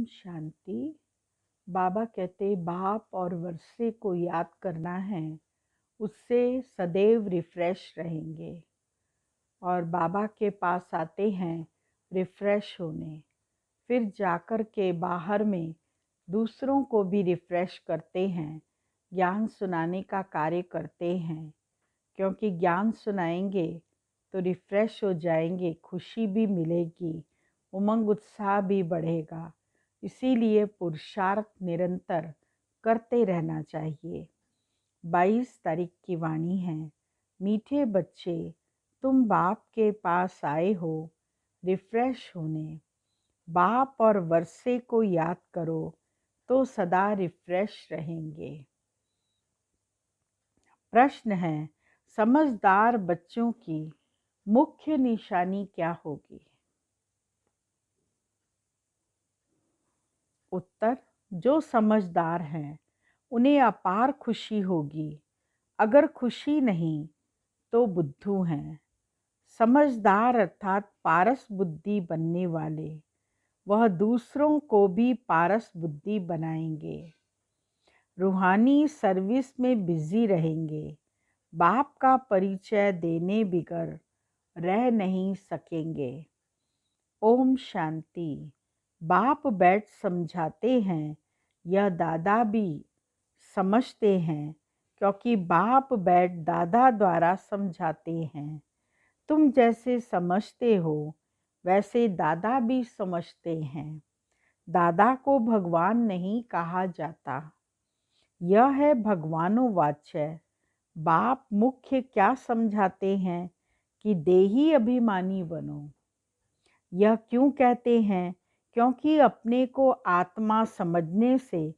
शांति। बाबा कहते बाप और वर्षे को याद करना है, उससे सदैव रिफ्रेश रहेंगे। और बाबा के पास आते हैं रिफ्रेश होने, फिर जाकर के बाहर में दूसरों को भी रिफ्रेश करते हैं, ज्ञान सुनाने का कार्य करते हैं। क्योंकि ज्ञान सुनाएंगे तो रिफ्रेश हो जाएंगे, खुशी भी मिलेगी, उमंग उत्साह भी बढ़ेगा। इसीलिए पुरुषार्थ निरंतर करते रहना चाहिए। 22 तारीख की वाणी है। मीठे बच्चे, तुम बाप के पास आए हो रिफ्रेश होने। बाप और वर्षे को याद करो तो सदा रिफ्रेश रहेंगे। प्रश्न है, समझदार बच्चों की मुख्य निशानी क्या होगी? उत्तर, जो समझदार हैं उन्हें अपार खुशी होगी। अगर खुशी नहीं तो बुद्धू हैं। समझदार अर्थात पारस बुद्धि बनने वाले, वह दूसरों को भी पारस बुद्धि बनाएंगे। रूहानी सर्विस में बिजी रहेंगे। बाप का परिचय देने बिगर रह नहीं सकेंगे। ओम शांति। बाप बैठ समझाते हैं, यह दादा भी समझते हैं, क्योंकि बाप बैठ दादा द्वारा समझाते हैं। तुम जैसे समझते हो वैसे दादा भी समझते हैं। दादा को भगवान नहीं कहा जाता, यह है भगवानोवाच्य। बाप मुख्य क्या समझाते हैं कि देही अभिमानी बनो। यह क्यों कहते हैं? क्योंकि अपने को आत्मा समझने से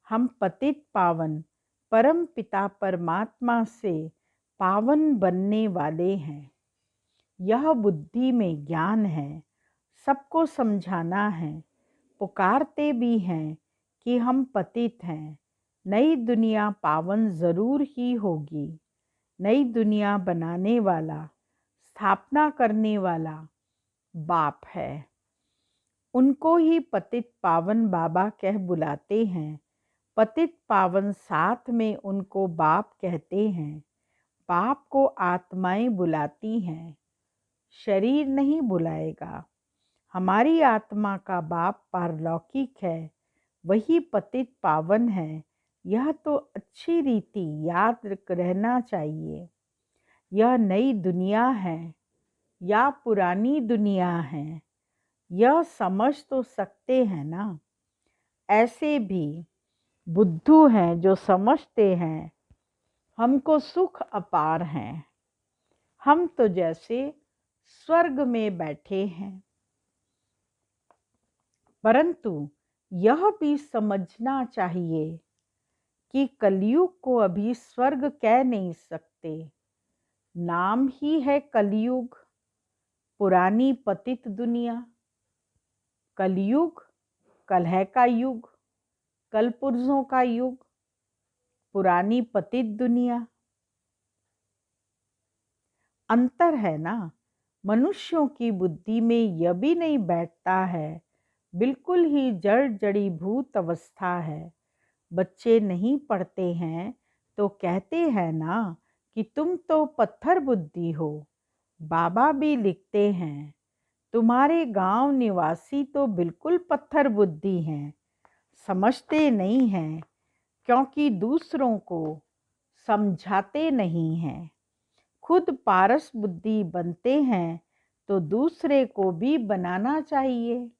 हम पतित पावन परम पिता परमात्मा से पावन बनने वाले हैं। यह बुद्धि में ज्ञान है। सबको समझाना है। पुकारते भी हैं कि हम पतित हैं। नई दुनिया पावन जरूर ही होगी। नई दुनिया बनाने वाला, स्थापना करने वाला बाप है। उनको ही पतित पावन बाबा कह बुलाते हैं। पतित पावन साथ में उनको बाप कहते हैं। बाप को आत्माएं बुलाती हैं, शरीर नहीं बुलाएगा। हमारी आत्मा का बाप पारलौकिक है, वही पतित पावन है। यह तो अच्छी रीति याद रहना चाहिए। यह नई दुनिया है या पुरानी दुनिया है, यह समझ तो सकते हैं ना। ऐसे भी बुद्धू हैं जो समझते हैं हमको सुख अपार है, हम तो जैसे स्वर्ग में बैठे हैं। परंतु यह भी समझना चाहिए कि कलयुग को अभी स्वर्ग कह नहीं सकते। नाम ही है कलयुग, पुरानी पतित दुनिया। कलयुग कलह का युग, कलपुर्जों का युग, पुरानी पतित दुनिया। अंतर है ना। मनुष्यों की बुद्धि में यह भी नहीं बैठता है, बिल्कुल ही जड़ जड़ीभूत अवस्था है। बच्चे नहीं पढ़ते हैं तो कहते हैं ना कि तुम तो पत्थर बुद्धि हो। बाबा भी लिखते हैं, तुम्हारे गांव निवासी तो बिल्कुल पत्थर बुद्धि हैं, समझते नहीं हैं क्योंकि दूसरों को समझाते नहीं हैं। खुद पारस बुद्धि बनते हैं तो दूसरे को भी बनाना चाहिए,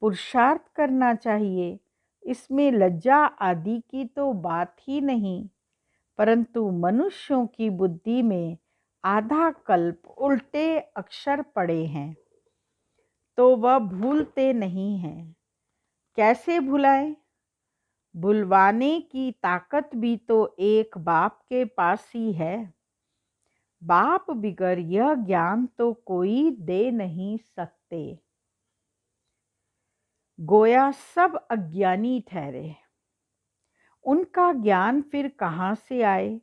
पुरुषार्थ करना चाहिए। इसमें लज्जा आदि की तो बात ही नहीं। परंतु मनुष्यों की बुद्धि में आधा कल्प उल्टे अक्षर पड़े हैं तो वह भूलते नहीं हैं। कैसे भुलाएं? भुलवाने की ताकत भी तो एक बाप के पास ही है। बाप बिगर यह ज्ञान तो कोई दे नहीं सकते। गोया सब अज्ञानी ठहरे। उनका ज्ञान फिर कहाँ से आए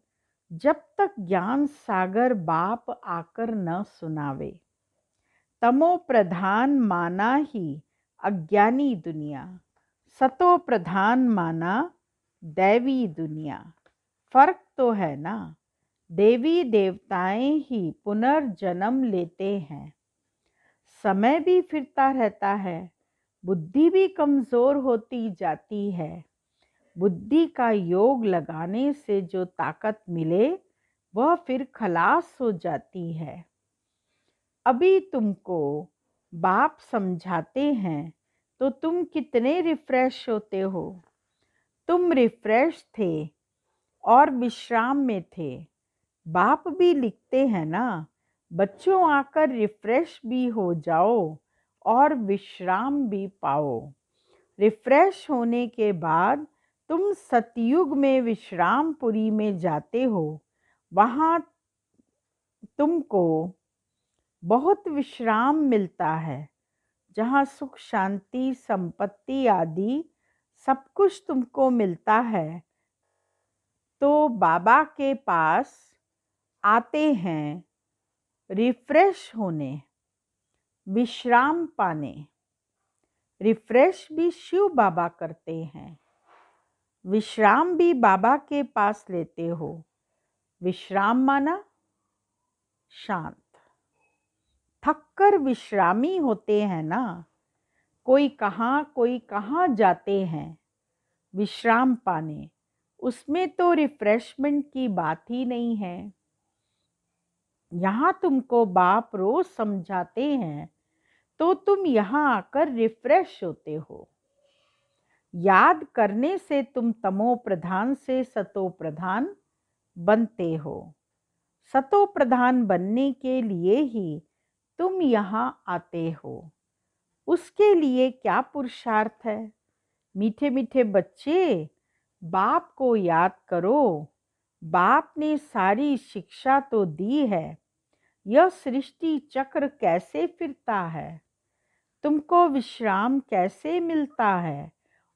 जब तक ज्ञान सागर बाप आकर न सुनावे। तमो प्रधान माना ही अज्ञानी दुनिया। सतो प्रधान माना दैवी दुनिया। फर्क तो है ना, देवी देवताएं ही पुनर्जन्म लेते हैं। समय भी फिरता रहता है, बुद्धि भी कमजोर होती जाती है। बुद्धि का योग लगाने से जो ताकत मिले वह फिर खलास हो जाती है। अभी तुमको बाप समझाते हैं तो तुम कितने रिफ्रेश होते हो। तुम रिफ्रेश थे और विश्राम में थे। बाप भी लिखते हैं ना, बच्चों आकर रिफ्रेश भी हो जाओ और विश्राम भी पाओ। रिफ्रेश होने के बाद तुम सतयुग में विश्रामपुरी में जाते हो। वहाँ तुमको बहुत विश्राम मिलता है, जहाँ सुख शांति संपत्ति आदि सब कुछ तुमको मिलता है। तो बाबा के पास आते हैं रिफ्रेश होने, विश्राम पाने। रिफ्रेश भी शिव बाबा करते हैं, विश्राम भी बाबा के पास लेते हो। विश्राम माना शांत। थककर विश्रामी होते हैं ना, कोई कहाँ जाते हैं विश्राम पाने। उसमें तो रिफ्रेशमेंट की बात ही नहीं है। यहाँ तुमको बाप रोज समझाते हैं तो तुम यहाँ आकर रिफ्रेश होते हो। याद करने से तुम तमो प्रधान से सतो प्रधान बनते हो। सतो प्रधान बनने के लिए ही तुम यहाँ आते हो। उसके लिए क्या पुरुषार्थ है। मीठे मीठे बच्चे, बाप को याद करो। बाप ने सारी शिक्षा तो दी है। यह सृष्टि चक्र कैसे फिरता है, तुमको विश्राम कैसे मिलता है,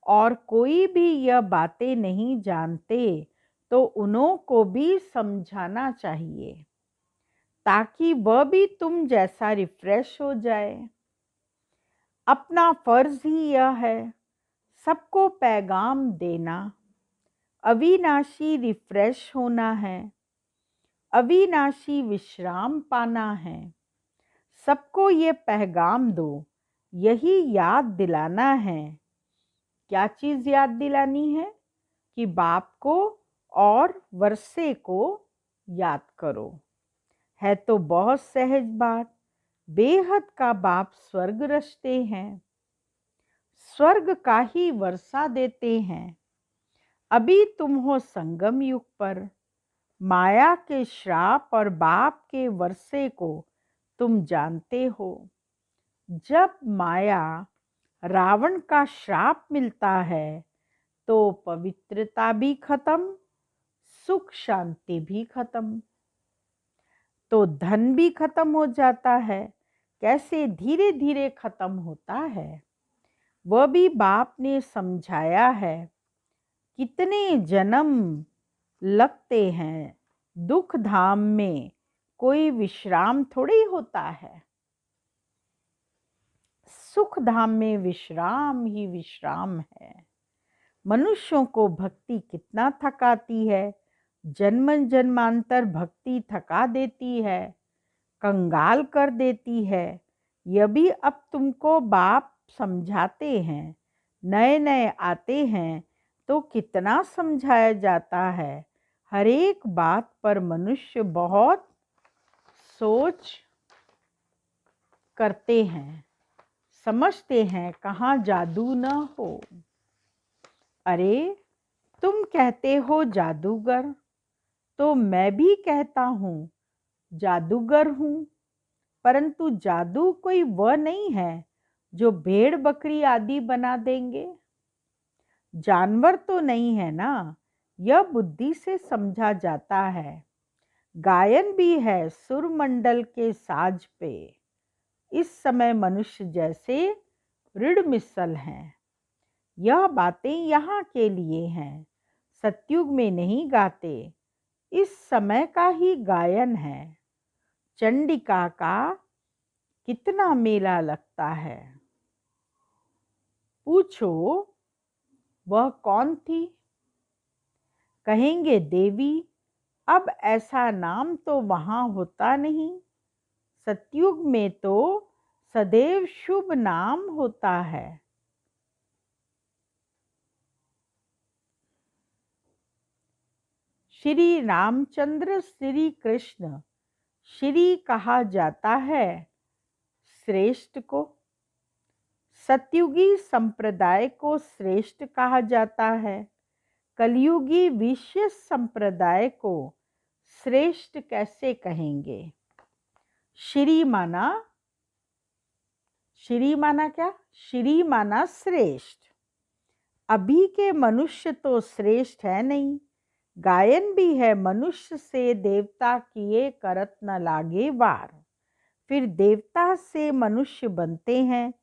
और कोई भी यह बातें नहीं जानते तो उन्हों को भी समझाना चाहिए, ताकि वह भी तुम जैसा रिफ्रेश हो जाए। अपना फर्ज ही यह है सबको पैगाम देना। अविनाशी रिफ्रेश होना है, अविनाशी विश्राम पाना है। सबको ये पैगाम दो, यही याद दिलाना है। क्या चीज़ याद दिलानी है कि बाप को और वर्षे को याद करो। है तो बहुत सहज बात। बेहद का बाप स्वर्ग रचते हैं, स्वर्ग का ही वर्षा देते हैं। अभी तुम हो संगम युग पर। माया के श्राप और बाप के वर्षे को तुम जानते हो। जब माया रावण का श्राप मिलता है तो पवित्रता भी खत्म, सुख शांति भी खत्म, तो धन भी खत्म हो जाता है। कैसे धीरे धीरे खत्म होता है वह भी बाप ने समझाया है। कितने जन्म लगते हैं दुख धाम में, कोई विश्राम थोड़ी होता है। सुख धाम में विश्राम ही विश्राम है। मनुष्यों को भक्ति कितना थकाती है। जन्म जन्मांतर भक्ति थका देती है, कंगाल कर देती है। यह भी अब तुमको बाप समझाते हैं। नए नए आते हैं तो कितना समझाया जाता है। हर एक बात पर मनुष्य बहुत सोच करते हैं, समझते हैं कहाँ जादू न हो। अरे तुम कहते हो जादूगर, तो मैं भी कहता हूँ जादूगर हूँ। परंतु जादू कोई वह नहीं है जो भेड़ बकरी आदि बना देंगे। जानवर तो नहीं है ना, यह बुद्धि से समझा जाता है। गायन भी है सुरमंडल के साज पे। इस समय मनुष्य जैसे ऋण मिसल हैं। यह बातें यहाँ के लिए हैं, सतयुग में नहीं गाते। इस समय का ही गायन है। चंडिका का कितना मेला लगता है। पूछो वह कौन थी? कहेंगे देवी। अब ऐसा नाम तो वहाँ होता नहीं। सतयुग में तो सदैव शुभ नाम होता है। श्री रामचंद्र श्री कृष्ण श्री कहा जाता है श्रेष्ठ को। सतयुगी संप्रदाय को श्रेष्ठ कहा जाता है। कलयुगी विश्व संप्रदाय को श्रेष्ठ कैसे कहेंगे? श्री माना क्या? श्री माना श्रेष्ठ। अभी के मनुष्य तो श्रेष्ठ है नहीं। गायन भी है मनुष्य से देवता किए करत न लागे वार। फिर देवता से मनुष्य बनते हैं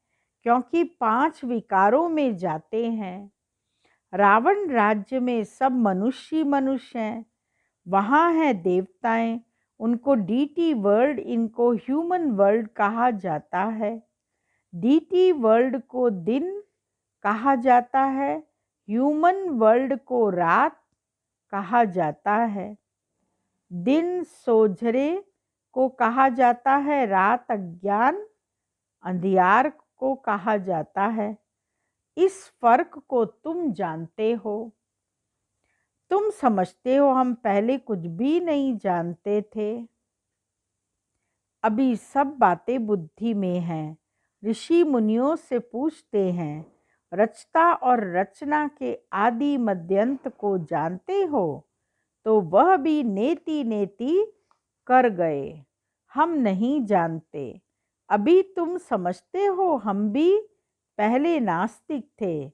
क्योंकि 5 विकारों में जाते हैं। रावण राज्य में सब मनुष्य हैं। वहाँ है देवताएं, उनको डीटी वर्ल्ड, इनको ह्यूमन वर्ल्ड कहा जाता है। डीटी वर्ल्ड को दिन कहा जाता है, ह्यूमन वर्ल्ड को रात कहा जाता है। दिन सोझरे को कहा जाता है, रात अज्ञान अंधियार को कहा जाता है। इस फर्क को तुम जानते हो। तुम समझते हो हम पहले कुछ भी नहीं जानते थे। अभी सब बातें बुद्धि में हैं। ऋषि मुनियों से पूछते हैं, रचता और रचना के आदि मध्यंत को जानते हो? तो वह भी नेति नेति कर गए, हम नहीं जानते। अभी तुम समझते हो हम भी पहले नास्तिक थे,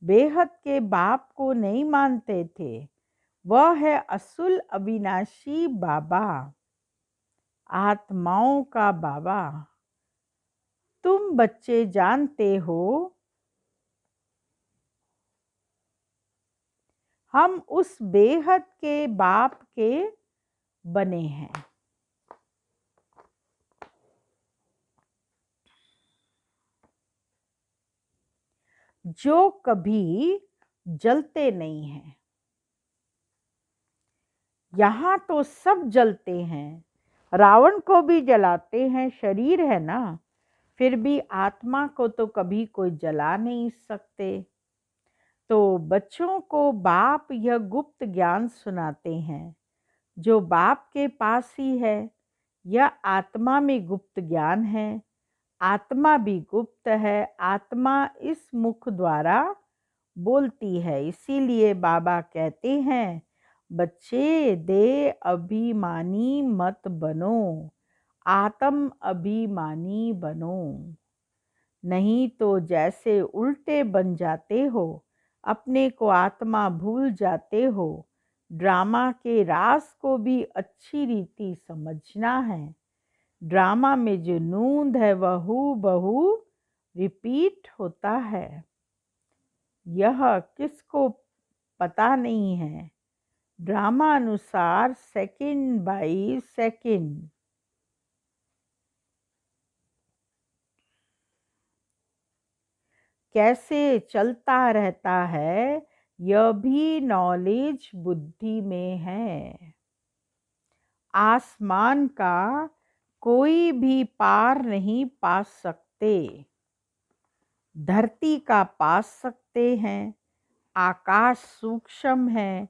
बेहद के बाप को नहीं मानते थे। वह है असुल अविनाशी बाबा, आत्माओं का बाबा। तुम बच्चे जानते हो हम उस बेहद के बाप के बने हैं। जो कभी जलते नहीं हैं। यहाँ तो सब जलते हैं, रावण को भी जलाते हैं, शरीर है ना। फिर भी आत्मा को तो कभी कोई जला नहीं सकते। तो बच्चों को बाप यह गुप्त ज्ञान सुनाते हैं जो बाप के पास ही है। यह आत्मा में गुप्त ज्ञान है। आत्मा भी गुप्त है। आत्मा इस मुख द्वारा बोलती है। इसीलिए बाबा कहते हैं, बच्चे दे अभिमानी मत बनो, आत्म अभिमानी बनो। नहीं तो जैसे उल्टे बन जाते हो, अपने को आत्मा भूल जाते हो। ड्रामा के रास को भी अच्छी रीति समझना है। ड्रामा में जो नूंद है वह हूबहू रिपीट होता है। यह किसको पता नहीं है। ड्रामा अनुसार सेकंड बाय सेकंड कैसे चलता रहता है, यह भी नॉलेज बुद्धि में है। आसमान का कोई भी पार नहीं पा सकते। धरती का पा सकते हैं। आकाश सूक्ष्म है,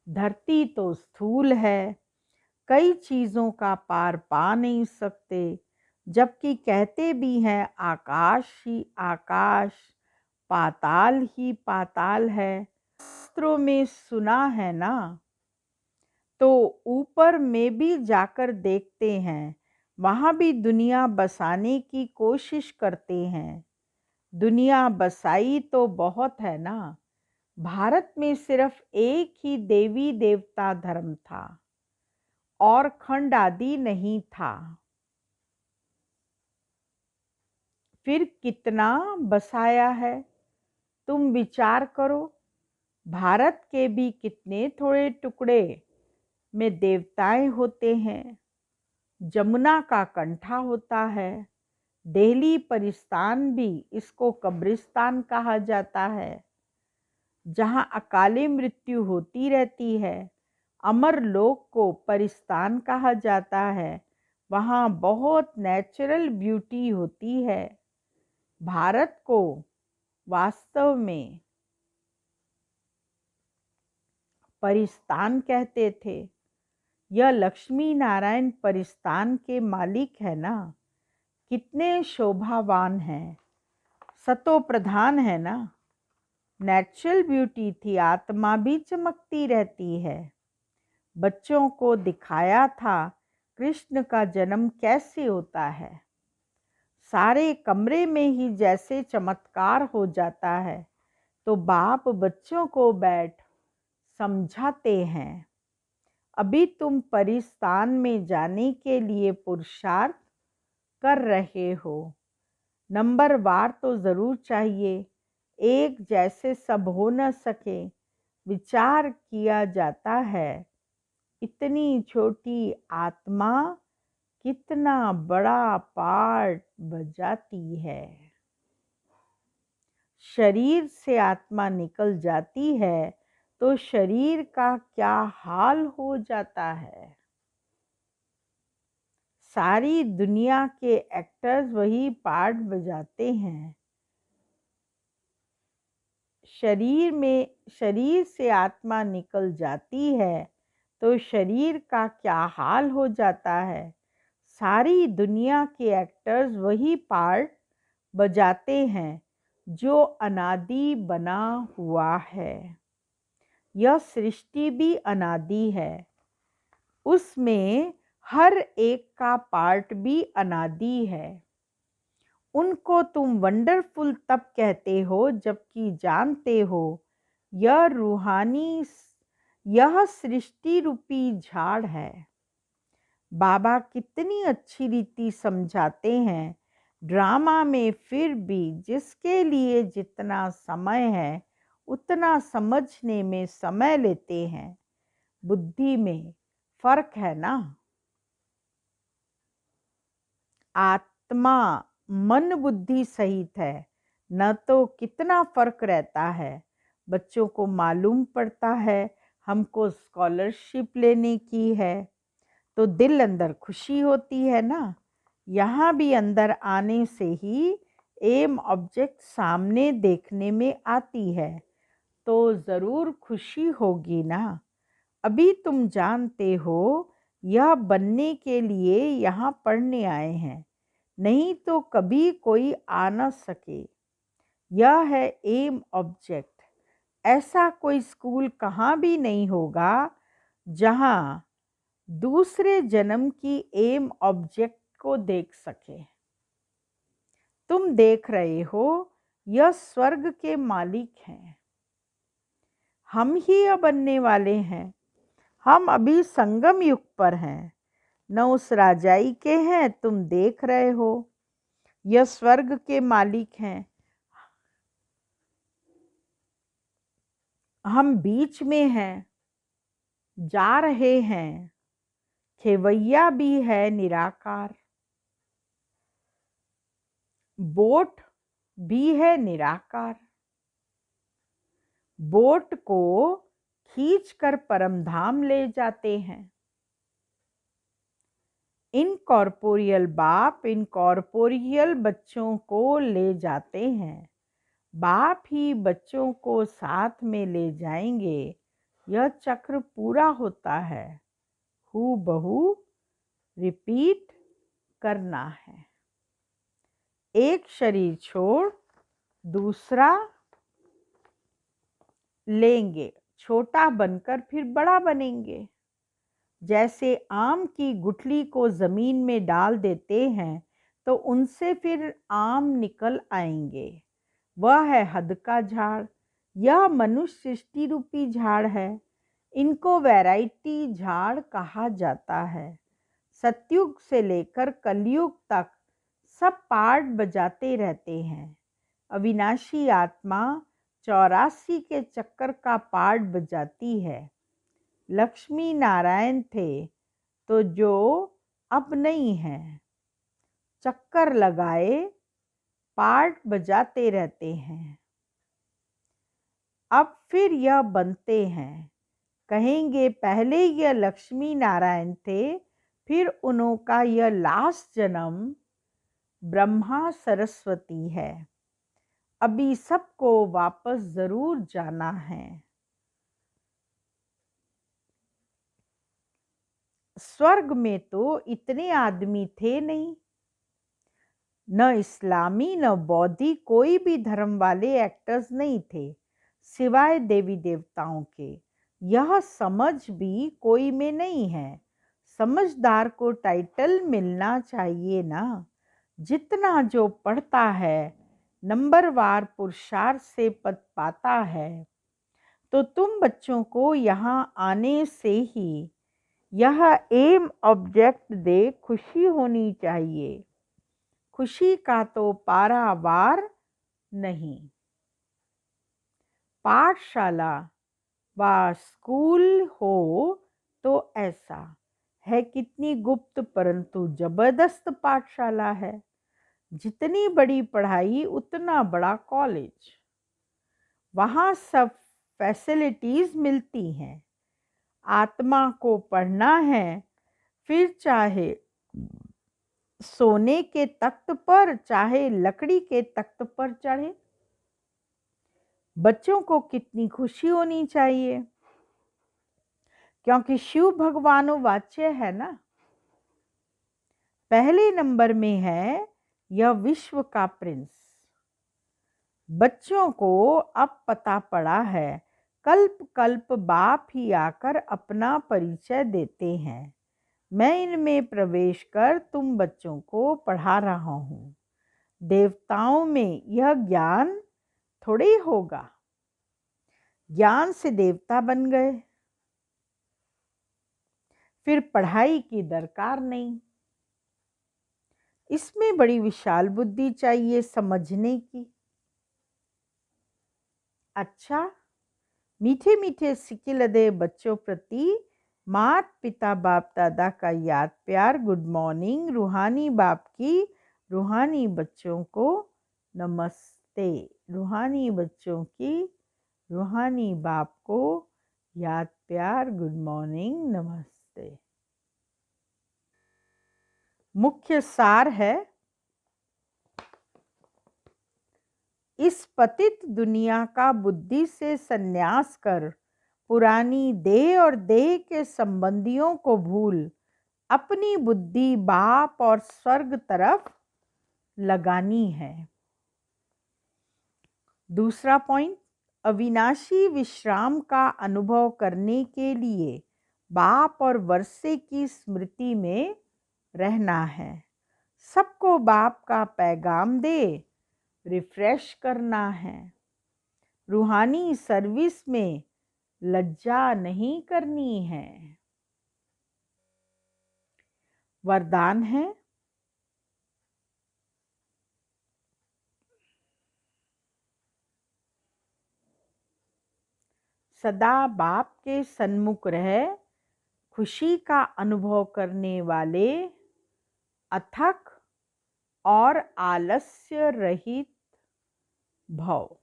धरती तो स्थूल है। कई चीज़ों का पार पा नहीं सकते, जबकि कहते भी हैं आकाश ही आकाश, पाताल ही पाताल है। शास्त्रों में सुना है ना। तो ऊपर में भी जाकर देखते हैं, वहाँ भी दुनिया बसाने की कोशिश करते हैं। दुनिया बसाई तो बहुत है ना। भारत में सिर्फ एक ही देवी देवता धर्म था और खंड आदि नहीं था। फिर कितना बसाया है, तुम विचार करो। भारत के भी कितने थोड़े टुकड़े में देवताएं होते हैं। जमुना का कंठा होता है। दिल्ली परिस्तान भी, इसको कब्रिस्तान कहा जाता है। जहाँ अकाले मृत्यु होती रहती है। अमर लोक को परिस्तान कहा जाता है। वहाँ बहुत नेचुरल ब्यूटी होती है। भारत को वास्तव में परिस्तान कहते थे। यह लक्ष्मी नारायण परिस्तान के मालिक है ना। कितने शोभावान हैं, सतो प्रधान है ना। नेचुरल ब्यूटी थी, आत्मा भी चमकती रहती है। बच्चों को दिखाया था कृष्ण का जन्म कैसे होता है। सारे कमरे में ही जैसे चमत्कार हो जाता है, तो बाप बच्चों को बैठ समझाते हैं। अभी तुम परिस्तान में जाने के लिए पुरुषार्थ कर रहे हो। नंबरवार तो ज़रूर चाहिए, एक जैसे सब हो न सके। विचार किया जाता है, इतनी छोटी आत्मा कितना बड़ा पार्ट बजाती है। शरीर से आत्मा निकल जाती है तो शरीर का क्या हाल हो जाता है। सारी दुनिया के एक्टर्स वही पार्ट बजाते हैं। शरीर से आत्मा निकल जाती है तो शरीर का क्या हाल हो जाता है। सारी दुनिया के एक्टर्स वही पार्ट बजाते हैं जो अनादि बना हुआ है। यह सृष्टि भी अनादि है, उसमें हर एक का पार्ट भी अनादि है। उनको तुम वंडरफुल तब कहते हो जबकि जानते हो यह रूहानी, यह सृष्टि रूपी झाड़ है। बाबा कितनी अच्छी रीति समझाते हैं ड्रामा में। फिर भी जिसके लिए जितना समय है उतना समझने में समय लेते हैं। बुद्धि में फर्क है ना। आत्मा मन बुद्धि सहित है, न तो कितना फर्क रहता है। बच्चों को मालूम पड़ता है हमको स्कॉलरशिप लेने की है, तो दिल अंदर खुशी होती है ना। यहाँ भी अंदर आने से ही एम ऑब्जेक्ट सामने देखने में आती है, तो ज़रूर खुशी होगी ना। अभी तुम जानते हो यह बनने के लिए यहाँ पढ़ने आए हैं, नहीं तो कभी कोई आ न सके। यह है एम ऑब्जेक्ट। ऐसा कोई स्कूल कहाँ भी नहीं होगा जहाँ दूसरे जन्म की एम ऑब्जेक्ट को देख सके। तुम देख रहे हो यह स्वर्ग के मालिक हैं। हम ही यह बनने वाले हैं। हम अभी संगम युग पर हैं, न उस राजाई के हैं। तुम देख रहे हो यह स्वर्ग के मालिक हैं। हम बीच में हैं, जा रहे हैं। खेवैया भी है निराकार, बोट भी है निराकार। बोट को खींचकर परमधाम ले जाते हैं। इनकॉर्पोरियल बाप इनकॉर्पोरियल बच्चों को ले जाते हैं। बाप ही बच्चों को साथ में ले जाएंगे। यह चक्र पूरा होता है, हूबहू रिपीट करना है। एक शरीर छोड़ दूसरा लेंगे, छोटा बनकर फिर बड़ा बनेंगे। जैसे आम की गुठली को ज़मीन में डाल देते हैं तो उनसे फिर आम निकल आएंगे। वह है हद का झाड़। यह मनुष्य सृष्टि रूपी झाड़ है। इनको वैरायटी झाड़ कहा जाता है। सतयुग से लेकर कलयुग तक सब पार्ट बजाते रहते हैं। अविनाशी आत्मा 84 के चक्कर का पार्ट बजाती है। लक्ष्मी नारायण थे तो जो अब नहीं हैं, चक्कर लगाए पार्ट बजाते रहते हैं। अब फिर यह बनते हैं, कहेंगे पहले यह लक्ष्मी नारायण थे, फिर उनका यह लास्ट जन्म ब्रह्मा सरस्वती है। अभी सबको वापस जरूर जाना है। स्वर्ग में तो इतने आदमी थे नहीं, न इस्लामी न बौद्धी कोई भी धर्म वाले एक्टर्स नहीं थे सिवाय देवी देवताओं के। यह समझ भी कोई में नहीं है। समझदार को टाइटल मिलना चाहिए ना। जितना जो पढ़ता है नंबरवार पुरुषार्थ से पद पाता है। तो तुम बच्चों को यहाँ आने से ही यह एम ऑब्जेक्ट दे खुशी होनी चाहिए। खुशी का तो पारावार नहीं। पाठशाला व स्कूल हो तो ऐसा है, कितनी गुप्त परंतु जबरदस्त पाठशाला है। जितनी बड़ी पढ़ाई उतना बड़ा कॉलेज। वहाँ सब फैसिलिटीज मिलती हैं। आत्मा को पढ़ना है, फिर चाहे सोने के तख्त पर चाहे लकड़ी के तख्त पर चढ़े। बच्चों को कितनी खुशी होनी चाहिए, क्योंकि शिव भगवानुवाच्य है ना। पहले नंबर में है यह विश्व का प्रिंस। बच्चों को अब पता पड़ा है, कल्प कल्प बाप ही आकर अपना परिचय देते हैं। मैं इनमें प्रवेश कर तुम बच्चों को पढ़ा रहा हूँ। देवताओं में यह ज्ञान थोड़े होगा। ज्ञान से देवता बन गए, फिर पढ़ाई की दरकार नहीं। इसमें बड़ी विशाल बुद्धि चाहिए समझने की। अच्छा, मीठे मीठे सिक्के लदे बच्चों प्रति मात पिता बाप दादा का याद प्यार। Good morning. रूहानी बाप की रूहानी बच्चों को नमस्ते। रूहानी बच्चों की रूहानी बाप को याद प्यार। गुड मॉर्निंग, नमस्ते। मुख्य सार है, इस पतित दुनिया का बुद्धि से संन्यास कर पुरानी देह और देह के संबंधियों को भूल अपनी बुद्धि बाप और स्वर्ग तरफ लगानी है। दूसरा पॉइंट, अविनाशी विश्राम का अनुभव करने के लिए बाप और वर्षे की स्मृति में रहना है। सबको बाप का पैगाम दे रिफ्रेश करना है। रूहानी सर्विस में लज्जा नहीं करनी है। वरदान है, सदा बाप के सन्मुख रह खुशी का अनुभव करने वाले अथक और आलस्य रहित भव।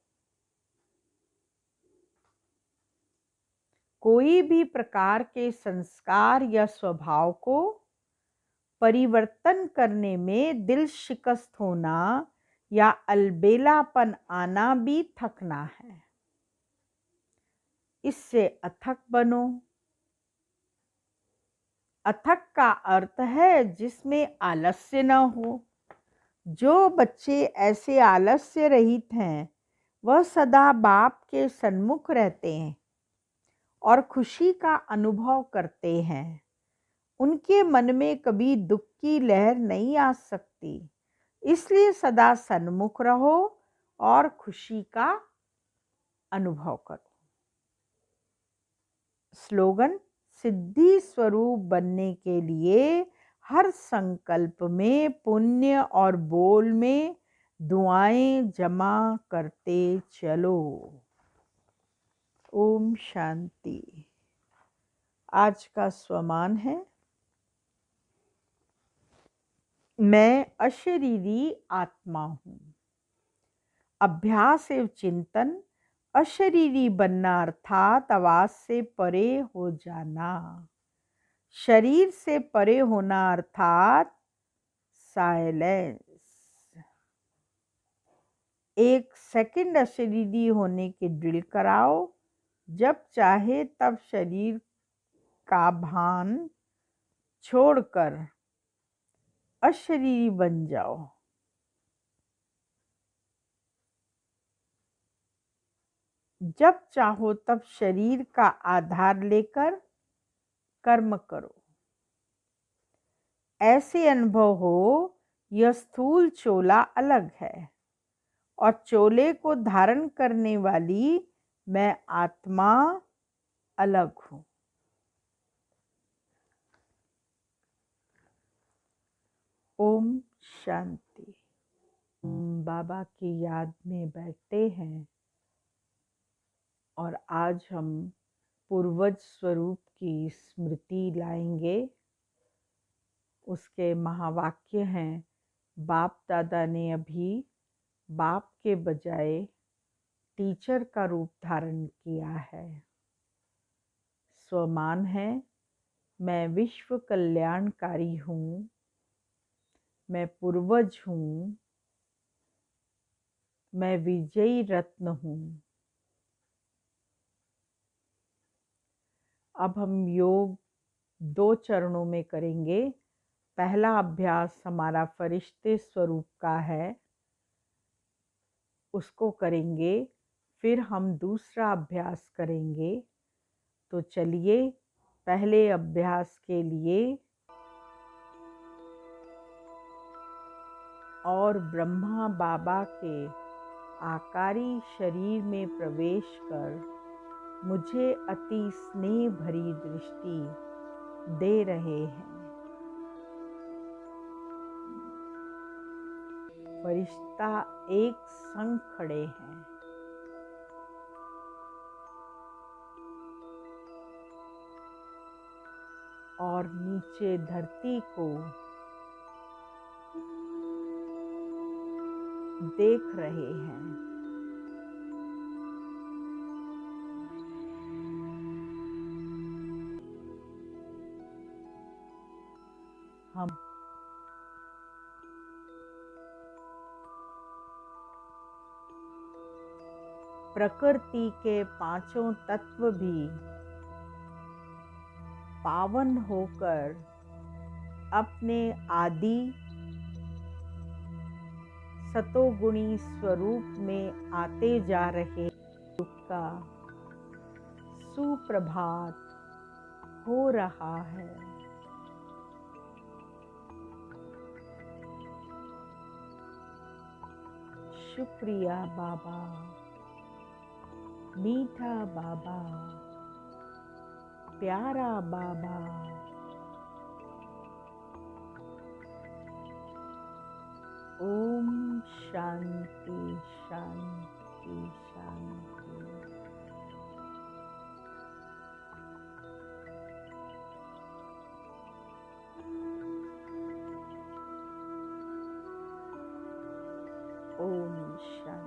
कोई भी प्रकार के संस्कार या स्वभाव को परिवर्तन करने में दिल शिकस्त होना या अलबेलापन आना भी थकना है। इससे अथक बनो। अथक का अर्थ है जिसमें आलस्य न हो। जो बच्चे ऐसे आलस्य रहित हैं, वह सदा बाप के सन्मुख रहते हैं और खुशी का अनुभव करते हैं। उनके मन में कभी दुख की लहर नहीं आ सकती। इसलिए सदा सन्मुख रहो और खुशी का अनुभव करो। स्लोगन, सिद्धि स्वरूप बनने के लिए हर संकल्प में पुण्य और बोल में दुआएं जमा करते चलो। ओम शांति। आज का स्वमान है, मैं अशरीरी आत्मा हूँ। अभ्यास एवं चिंतन अशरीरी बनना अर्थात आवाज से परे हो जाना। शरीर से परे होना अर्थात साइलेंस। 1 सेकंड अशरीरी होने की ड्रिल कराओ। जब चाहे तब शरीर का भान छोड़कर अशरीरी बन जाओ। जब चाहो तब शरीर का आधार लेकर कर्म करो। ऐसे अनुभव हो यह स्थूल चोला अलग है और चोले को धारण करने वाली मैं आत्मा अलग हूँ। ओम शांति। बाबा की याद में बैठे हैं और आज हम पूर्वज स्वरूप की स्मृति लाएंगे। उसके महावाक्य हैं, बाप दादा ने अभी बाप के बजाय टीचर का रूप धारण किया है। स्वमान है, मैं विश्व कल्याणकारी हूँ, मैं पूर्वज हूँ, मैं विजयी रत्न हूँ। अब हम योग 2 चरणों में करेंगे। पहला अभ्यास हमारा फरिश्ते स्वरूप का है, उसको करेंगे। फिर हम दूसरा अभ्यास करेंगे। तो चलिए पहले अभ्यास के लिए और ब्रह्मा बाबा के आकारी शरीर में प्रवेश कर मुझे अति स्नेह भरी दृष्टि दे रहे हैं। फरिश्ता एक संग खड़े हैं। और नीचे धरती को देख रहे हैं। हम प्रकृति के 5 तत्व भी पावन होकर अपने आदि सतोगुणी स्वरूप में आते जा रहे का सुप्रभात हो रहा है। शुक्रिया बाबा, मीठा बाबा, प्यारा बाबा। ओम शांति शांति शांति। ओम शांति।